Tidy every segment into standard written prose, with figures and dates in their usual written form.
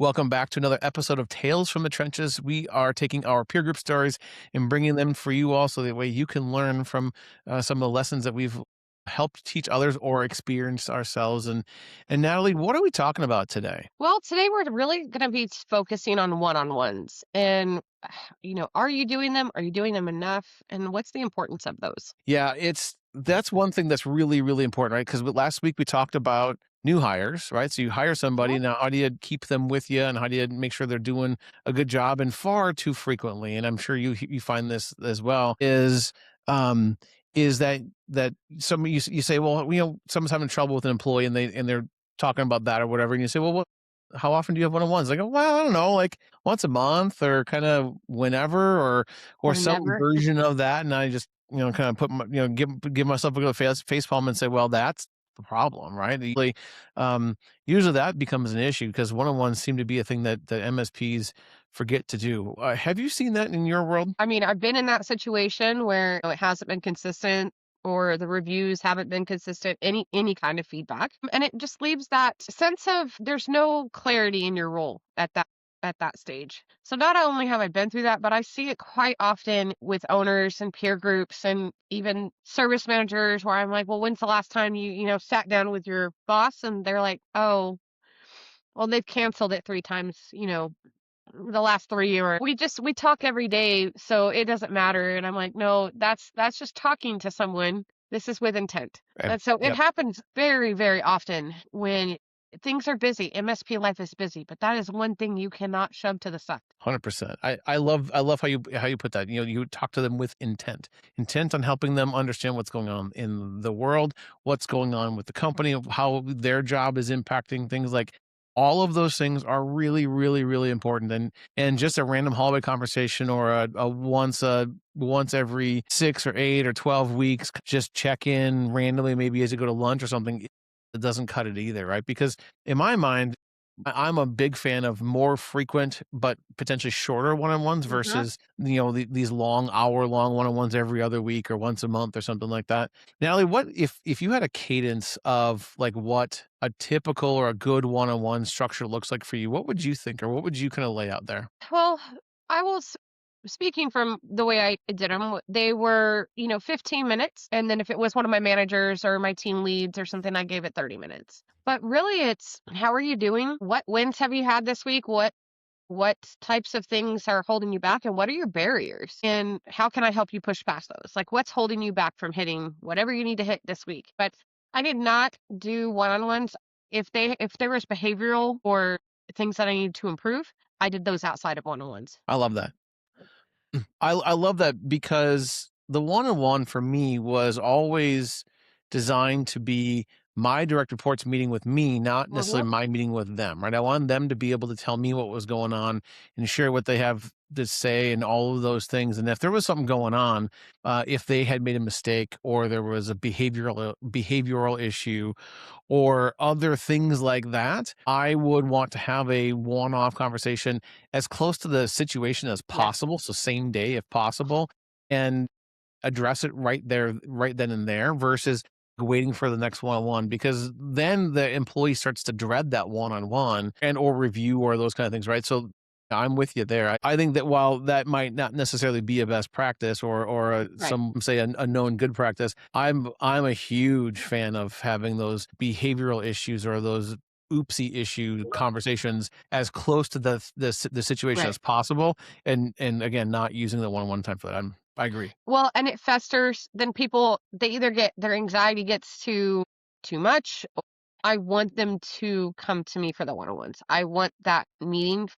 Welcome back to another episode of Tales from the Trenches. We are taking our peer group stories and bringing them for you all so that way you can learn from some of the lessons that we've helped teach others or experienced ourselves. And Natalie, what are we talking about today? Well, today we're really going to be focusing on one-on-ones and, are you doing them? Are you doing them enough? And what's the importance of those? Yeah, that's one thing that's really, really important, right? Because last week we talked about new hires, right? So you hire somebody. Mhm. Now, how do you keep them with you, and how do you make sure they're doing a good job? And far too frequently, and I'm sure you find this as well, um is that some you say, well, someone's having trouble with an employee, and they're talking about that or whatever, and you say, well, what? How often do you have one-on-ones? They go, well, I don't know, like once a month or kind of whenever, or some Whenever. version of that. And I just kind of put my, give myself a good face palm and say, well, that's the problem, right? Usually that becomes an issue because one-on-ones seem to be a thing that the MSPs forget to do. Have you seen that in your world? I mean, I've been in that situation where it hasn't been consistent or the reviews haven't been consistent, any kind of feedback. And it just leaves that sense of there's no clarity in your role at that stage. So not only have I been through that, but I see it quite often with owners and peer groups and even service managers where I'm like, well, when's the last time you sat down with your boss? And they're like, oh, well, they've canceled it 3 times, the last 3 years. We talk every day, so it doesn't matter. And I'm like, no, that's just talking to someone. This is with intent. Okay. And so it Yep. happens very, very often when things are busy. MSP life is busy, but that is one thing you cannot shove to the side. 100%. I love how you put that. You talk to them with intent on helping them understand what's going on in the world, what's going on with the company, how their job is impacting things. Like all of those things are really, really, really important. And just a random hallway conversation or a once every 6 or 8 or 12 weeks, just check in randomly, maybe as you go to lunch or something. It doesn't cut it either, right? Because in my mind, I'm a big fan of more frequent, but potentially shorter one-on-ones Mhm. versus, these long hour-long one-on-ones every other week or once a month or something like that. Natalie, what if you had a cadence of like what a typical or a good one-on-one structure looks like for you, what would you think, or what would you kind of lay out there? Well, I was speaking from the way I did them, they were, 15 minutes. And then if it was one of my managers or my team leads or something, I gave it 30 minutes. But really, it's how are you doing? What wins have you had this week? What types of things are holding you back, and what are your barriers? And how can I help you push past those? Like what's holding you back from hitting whatever you need to hit this week? But I did not do one-on-ones. If there was behavioral or things that I needed to improve, I did those outside of one-on-ones. I love that. I love that because the one-on-one for me was always designed to be my direct reports meeting with me, not Mhm. necessarily my meeting with them, right? I wanted them to be able to tell me what was going on and share what they have to say and all of those things. And if there was something going on, if they had made a mistake or there was a behavioral issue or other things like that, I would want to have a one-off conversation as close to the situation as Yeah. possible, so same day if possible, and address it right there, right then and there, versus waiting for the next one-on-one, because then the employee starts to dread that one-on-one and or review or those kind of things, right? So I'm with you there. I think that while that might not necessarily be a best practice or Right. some say a known good practice, I'm a huge fan of having those behavioral issues or those oopsie issue conversations as close to the situation Right. as possible, and again, not using the one-on-one time for that. I agree. Well, and it festers, then people they either get their anxiety gets too much. I want them to come to me for the one-on-ones. I want that meeting.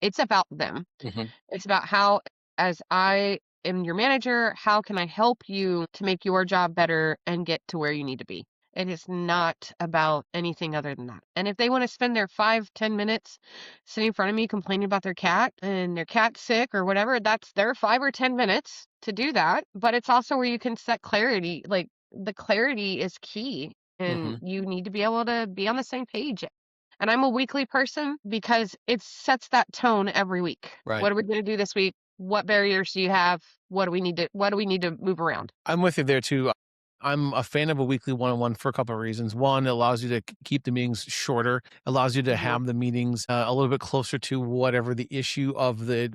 It's about them. Mhm. It's about how, as I am your manager, how can I help you to make your job better and get to where you need to be? It is not about anything other than that. And if they want to spend their 5, 10 minutes sitting in front of me complaining about their cat and their cat's sick or whatever, that's their 5 or 10 minutes to do that. But it's also where you can set clarity. Like the clarity is key, and Mhm. you need to be able to be on the same page. And I'm a weekly person because it sets that tone every week. Right. What are we going to do this week? What barriers do you have? What do we need to move around? I'm with you there too. I'm a fan of a weekly one-on-one for a couple of reasons. One, it allows you to keep the meetings shorter, allows you to Mhm. have the meetings a little bit closer to whatever the issue of the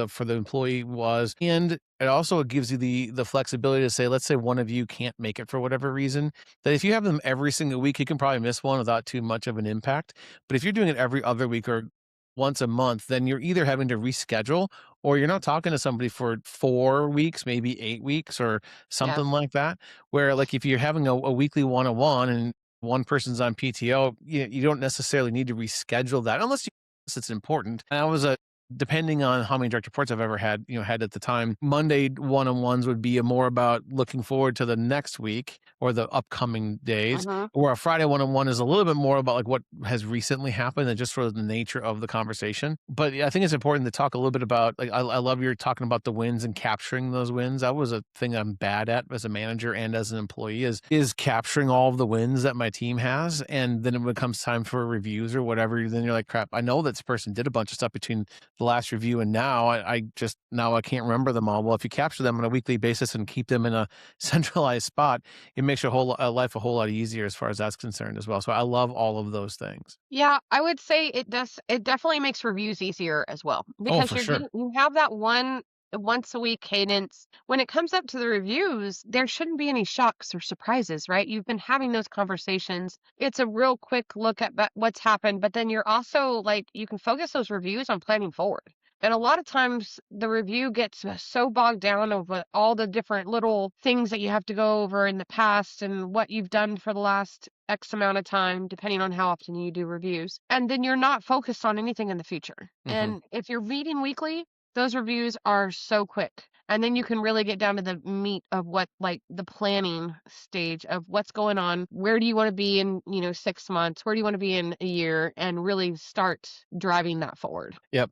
for the employee was, and it also gives you the flexibility to say, let's say one of you can't make it for whatever reason, that if you have them every single week, you can probably miss one without too much of an impact. But if you're doing it every other week or once a month, then you're either having to reschedule or you're not talking to somebody for 4 weeks, maybe 8 weeks, or Yeah. something like that. Where, like, if you're having a weekly one-on-one and one person's on PTO, you don't necessarily need to reschedule that unless it's important. And I was a depending on how many direct reports I've ever had, had at the time, Monday one-on-ones would be more about looking forward to the next week or the upcoming days, Mhm. where a Friday one-on-one is a little bit more about like what has recently happened and just sort of the nature of the conversation. But yeah, I think it's important to talk a little bit about like I love you're talking about the wins and capturing those wins. That was a thing I'm bad at as a manager and as an employee is capturing all of the wins that my team has. And then when it comes time for reviews or whatever, then you're like, crap, I know that this person did a bunch of stuff between the last review and now. I just now I can't remember them all. Well, if you capture them on a weekly basis and keep them in a centralized spot, it makes your life a whole lot easier as far as that's concerned as well. So I love all of those things. Yeah, I would say it definitely makes reviews easier as well Oh, because for sure. you have that once a week cadence. When it comes up to the reviews, there shouldn't be any shocks or surprises, right? You've been having those conversations. It's a real quick look at what's happened, but then you're also like you can focus those reviews on planning forward. And a lot of times the review gets so bogged down over all the different little things that you have to go over in the past and what you've done for the last X amount of time, depending on how often you do reviews. And then you're not focused on anything in the future. Hmm. And if you're meeting weekly, those reviews are so quick. And then you can really get down to the meat of what, like the planning stage of what's going on. Where do you want to be in, 6 months? Where do you want to be in a year? And really start driving that forward. Yep.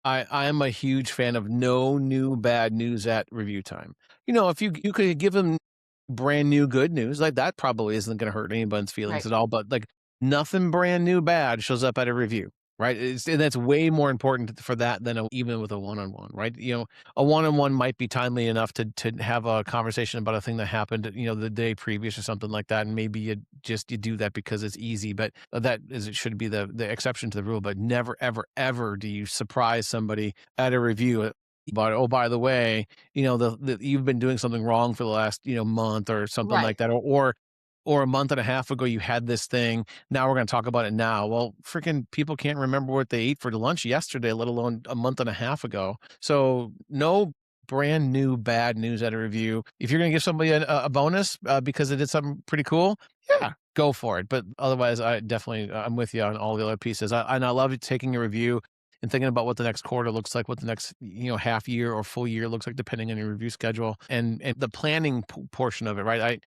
I am a huge fan of no new bad news at review time. If you could give them brand new good news, like that probably isn't going to hurt anyone's feelings Right. at all. But like nothing brand new bad shows up at a review, right? And that's way more important for that than even with a one-on-one, right? A one-on-one might be timely enough to have a conversation about a thing that happened, the day previous or something like that, and maybe you do that because it's easy. But it should be the exception to the rule. But never, ever, ever do you surprise somebody at a review. But oh, by the way, you've been doing something wrong for the last, month or something Right. like that, or a month and a half ago you had this thing. Now we're going to talk about it now. Well, freaking people can't remember what they ate for lunch yesterday, let alone a month and a half ago. So no brand new bad news at a review. If you're going to give somebody a bonus because they did something pretty cool, yeah, go for it. But otherwise, I'm with you on all the other pieces. And I love taking a review and thinking about what the next quarter looks like, what the next half year or full year looks like, depending on your review schedule and the planning portion of it. Right,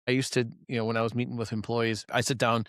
I used to, when I was meeting with employees, I sit down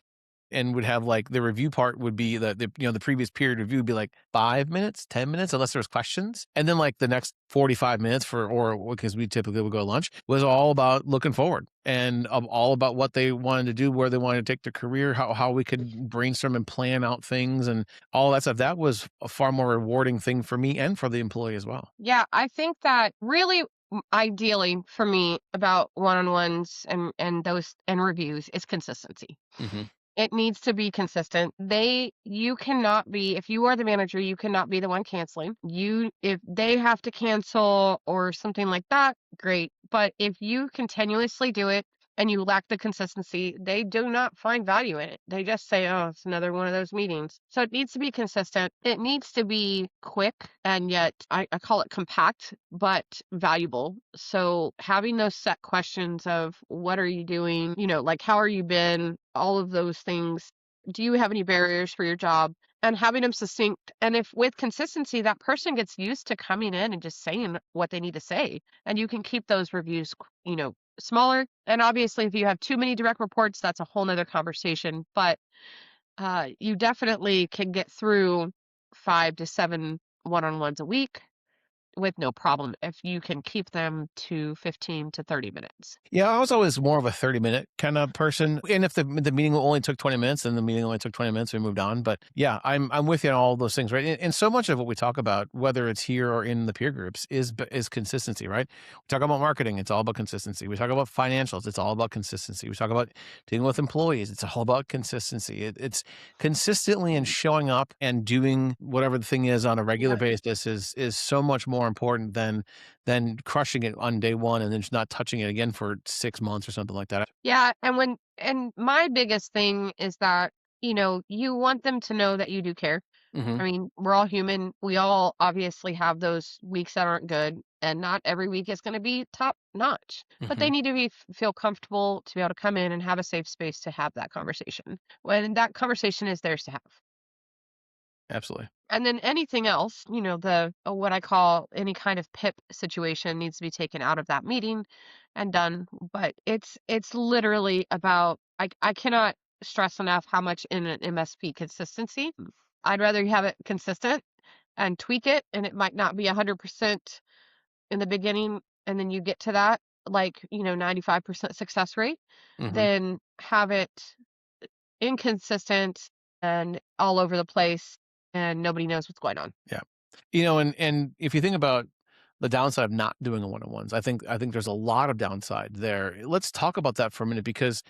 and would have like the review part would be the previous period review would be like 5 minutes, 10 minutes, unless there was questions. And then like the next 45 minutes or because we typically would go to lunch was all about looking forward and all about what they wanted to do, where they wanted to take their career, how we could brainstorm and plan out things and all that stuff. That was a far more rewarding thing for me and for the employee as well. Yeah, I think that really ideally for me about one-on-ones and those and reviews is consistency. Hmm. It needs to be consistent. You cannot be, if you are the manager, you cannot be the one canceling. If they have to cancel or something like that, great. But if you continuously do it and you lack the consistency, they do not find value in it. They just say, oh, it's another one of those meetings. So it needs to be consistent. It needs to be quick and yet I call it compact, but valuable. So having those set questions of what are you doing, like how are you been, all of those things. Do you have any barriers for your job? And having them succinct. And if with consistency, that person gets used to coming in and just saying what they need to say, and you can keep those reviews, smaller. And obviously, if you have too many direct reports, that's a whole nother conversation. But you definitely can get through 5 to 7 one-on-ones a week. with no problem if you can keep them to 15 to 30 minutes. Yeah, I was always more of a 30-minute kind of person. And if the meeting only took 20 minutes, then the meeting only took 20 minutes, we moved on. But yeah, I'm with you on all those things, right? And so much of what we talk about, whether it's here or in the peer groups, is consistency, right? We talk about marketing, it's all about consistency. We talk about financials, it's all about consistency. We talk about dealing with employees, it's all about consistency. It's consistently and showing up and doing whatever the thing is on a regular Yeah. basis is so much more important than crushing it on day 1 and then just not touching it again for 6 months or something like that. Yeah, and my biggest thing is that, you want them to know that you do care. I Mhm, mean, we're all human. We all obviously have those weeks that aren't good, and not every week is going to be top notch. But they mhm, need to feel comfortable to be able to come in and have a safe space to have that conversation. When that conversation is theirs to have. absolutely. And then anything else, the what I call any kind of PIP situation needs to be taken out of that meeting and done. But it's literally about I cannot stress enough how much in an MSP consistency. I'd rather you have it consistent and tweak it, and it might not be 100% in the beginning, and then you get to that, like, 95% success rate, Mhm, than have it inconsistent and all over the place, and nobody knows what's going on. yeah. And if you think about the downside of not doing a one-on-ones, I think there's a lot of downside there. Let's talk about that for a minute because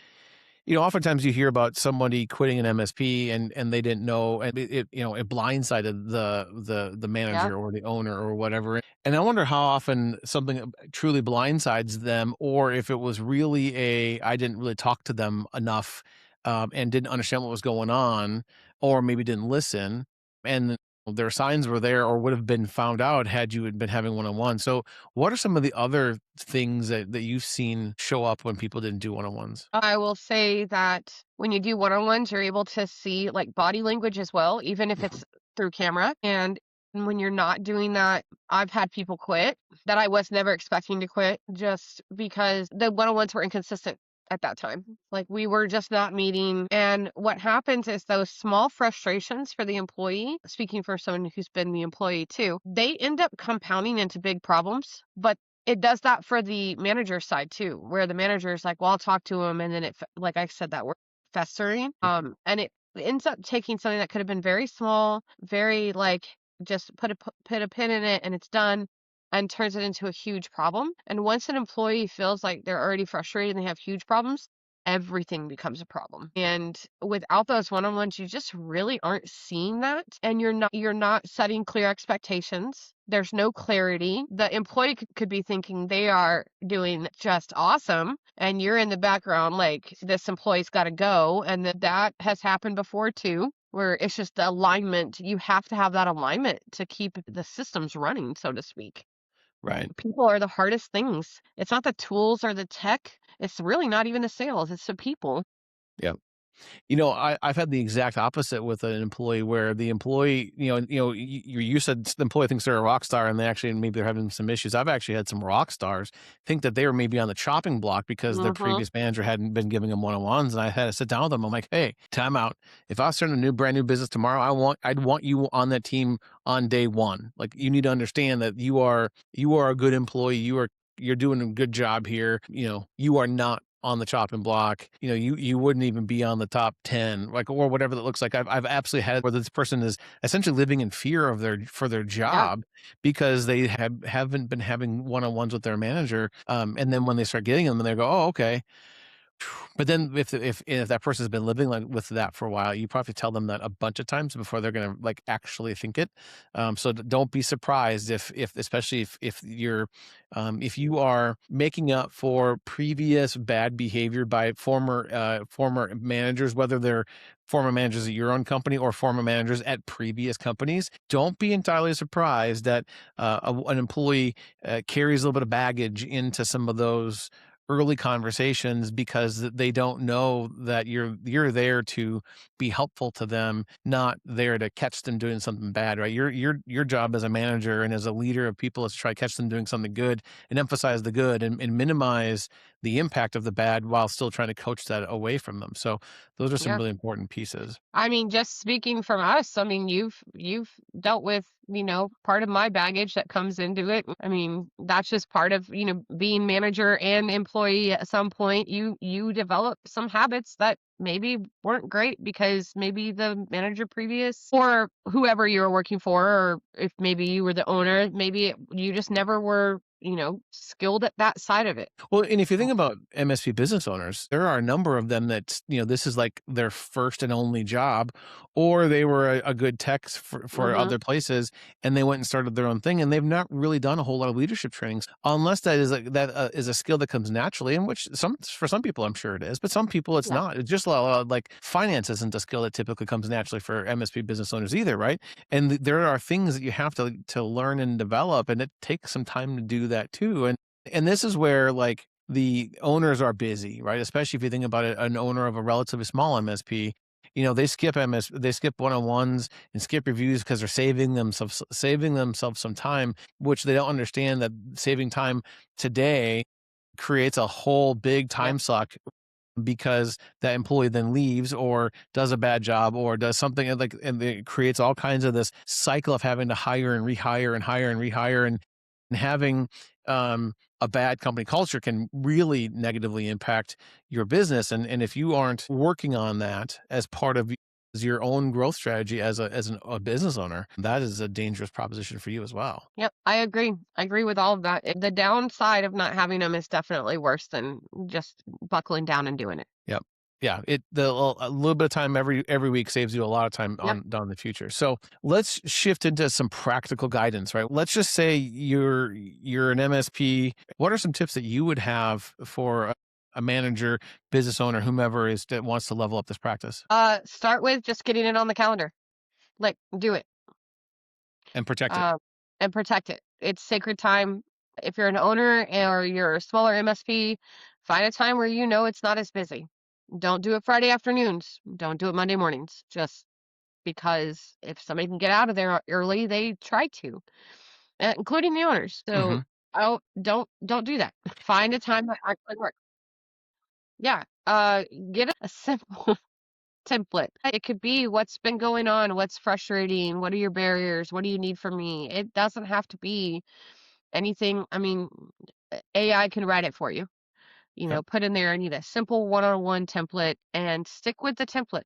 oftentimes you hear about somebody quitting an MSP and they didn't know, and it blindsided the Yeah. manager or the owner or whatever. And I wonder how often something truly blindsides them, or if it was really I didn't really talk to them enough, and didn't understand what was going on, or maybe didn't listen, and their signs were there or would have been found out had you had been having one-on-one. So, what are some of the other things that you've seen show up when people didn't do one-on-ones? I will say that when you do one-on-ones, you're able to see, like, body language as well, even if Mhm. it's through camera, and when you're not doing that, I've had people quit that I was never expecting to quit just because the one-on-ones were inconsistent at that time. Like, we were just not meeting, and what happens is those small frustrations for the employee, speaking for someone who's been the employee too, they end up compounding into big problems, but it does that for the manager side too, where the manager is like, "Well, I'll talk to him," and then like I said, that word festering, and it ends up taking something that could have been very small, very like just put a pin in it and it's done, and turns it into a huge problem. And once an employee feels like they're already frustrated and they have huge problems, everything becomes a problem. And without those one-on-ones, you just really aren't seeing that, and you're not setting clear expectations. There's no clarity. The employee could be thinking they are doing just awesome, and you're in the background like this employee's got to go, and that has happened before too. Where it's just the alignment, you have to have that alignment to keep the systems running, so to speak. Right. People are the hardest things. It's not the tools or the tech. It's really not even the sales. It's the people. Yeah. I've had the exact opposite with an employee where the employee, you said the employee thinks they're a rock star and maybe they're having some issues. I've actually had some rock stars think that they were maybe on the chopping block because their Mhm. previous manager hadn't been giving them one-on-ones, and I had to sit down with them. I'm like, "Hey, time out. If I was starting a brand new business tomorrow, I'd want you on that team on day 1. Like, you need to understand that you are a good employee. You're doing a good job here. You are not on the chopping block. You wouldn't even be on the top 10, like, or whatever that looks like. I've absolutely had where this person is essentially living in fear of their Yeah. job because they haven't been having one-on-ones with their manager. And then when they start getting them, and they go, "Oh, okay." But then if that person's been living like with that for a while, you probably tell them that a bunch of times before they're gonna like actually think it. So don't be surprised if especially if you are making up for previous bad behavior by former managers, whether they're former managers at your own company or former managers at previous companies. Don't be entirely surprised that an employee carries a little bit of baggage into some of those early conversations because they don't know that you're there to be helpful to them, not there to catch them doing something bad, right? Your job as a manager and as a leader of people is to try to catch them doing something good and emphasize the good and minimize the impact of the bad while still trying to coach that away from them. So those are some Yeah. really important pieces. I mean, just speaking from us, I mean, you've dealt with, part of my baggage that comes into it. I mean, that's just part of, being manager and employee at some point. You develop some habits that maybe weren't great because maybe the manager previous or whoever you were working for, or if maybe you were the owner, maybe you just never were, skilled at that side of it. Well, and if you So, think about MSP business owners, there are a number of them that, this is like their first and only job, or they were a good tech for mhm. other places and they went and started their own thing and they've not really done a whole lot of leadership trainings unless that is a skill that comes naturally, in which for some people I'm sure it is, but some people it's Yeah. not. It's just a lot like finance isn't a skill that typically comes naturally for MSP business owners either, right? And there are things that you have to learn and develop, and it takes some time to do that too. And this is where, like, the owners are busy, right? Especially if you think about it, an owner of a relatively small MSP, they skip one-on-ones and skip reviews because they're saving themselves some time, which they don't understand that saving time today creates a whole big Yep. time suck because that employee then leaves or does a bad job or does something and it creates all kinds of this cycle of having to hire and rehire and hire and rehire and having a bad company culture can really negatively impact your business. And if you aren't working on that as part of your own growth strategy a business owner, that is a dangerous proposition for you as well. Yep, I agree. I agree with all of that. The downside of not having them is definitely worse than just buckling down and doing it. Yep. Yeah, a little bit of time every week saves you a lot of time Yep. on down in the future. So let's shift into some practical guidance, right? Let's just say you're an MSP. What are some tips that you would have for a manager, business owner, whomever is that wants to level up this practice Start with just getting it on the calendar. Like, do it. and protect it? Uh, and protect it. It's sacred time. If you're an owner or you're a smaller MSP, find a time where you know it's not as busy. Don't do it Friday afternoons. Don't do it Monday mornings. Just because if somebody can get out of there early, they try to, including the owners. So, Mhm. don't do that. Find a time that actually works. Yeah. Get a simple template. It could be what's been going on, what's frustrating, what are your barriers, what do you need from me? It doesn't have to be anything. I mean, AI can write it for you. Yep, Put in there, I need a simple one-on-one template and stick with the template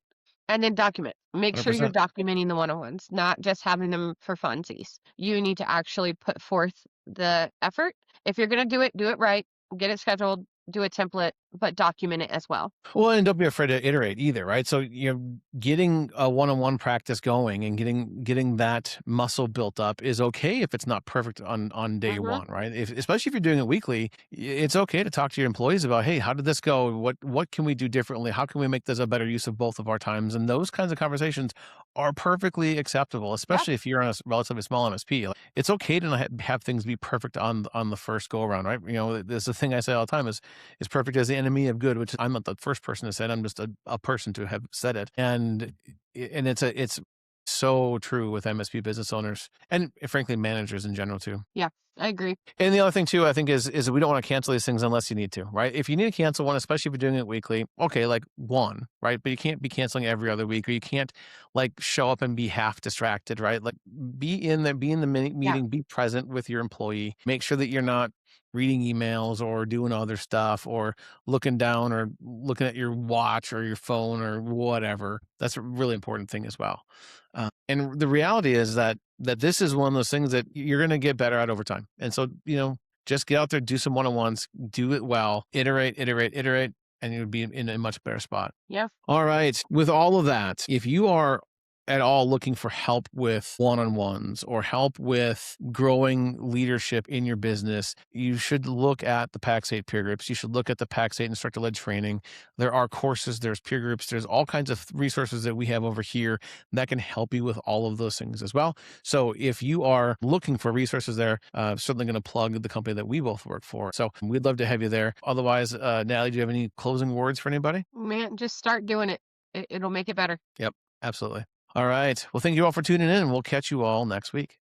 and then document. Make sure you're 100%. documenting the one-on-ones, not just having them for funsies. You need to actually put forth the effort. If you're going to do it right, get it scheduled, do a template, but document it as well. Well, and don't be afraid to iterate either, right? So you're getting a one-on-one practice going and getting that muscle built up is okay if it's not perfect on day Mhm. one, right? Especially if you're doing it weekly, it's okay to talk to your employees about, hey, how did this go? What can we do differently? How can we make this a better use of both of our times? And those kinds of conversations are perfectly acceptable, Yeah. especially if you're on a relatively small MSP. Like, it's okay to not have things be perfect on the first go around, right? There's the thing I say all the time is perfect as the enemy of good, which I'm not the first person to say it. I'm just a person to have said it. And it's so true with MSP business owners and frankly managers in general too. Yeah. I agree. And the other thing too, I think is we don't want to cancel these things unless you need to, right? If you need to cancel one, especially if you're doing it weekly, okay, like one, right? But you can't be canceling every other week, or you can't like show up and be half distracted, right? Like be in the Yeah. meeting, be present with your employee, make sure that you're not reading emails or doing other stuff or looking down or looking at your watch or your phone or whatever. That's a really important thing as well. And the reality is that this is one of those things that you're going to get better at over time. And so, just get out there, do some one-on-ones, do it well, iterate, and you'll be in a much better spot. Yeah. All right. With all of that, if you are at all looking for help with one-on-ones or help with growing leadership in your business, you should look at the PAX 8 peer groups. You should look at the PAX 8 instructor-led training. There are courses, there's peer groups, there's all kinds of resources that we have over here that can help you with all of those things as well. So if you are looking for resources there, certainly going to plug the company that we both work for. So we'd love to have you there. Otherwise, Natalie, do you have any closing words for anybody? Man, just start doing it. It'll make it better. Yep, absolutely. All right. Well, thank you all for tuning in, and we'll catch you all next week.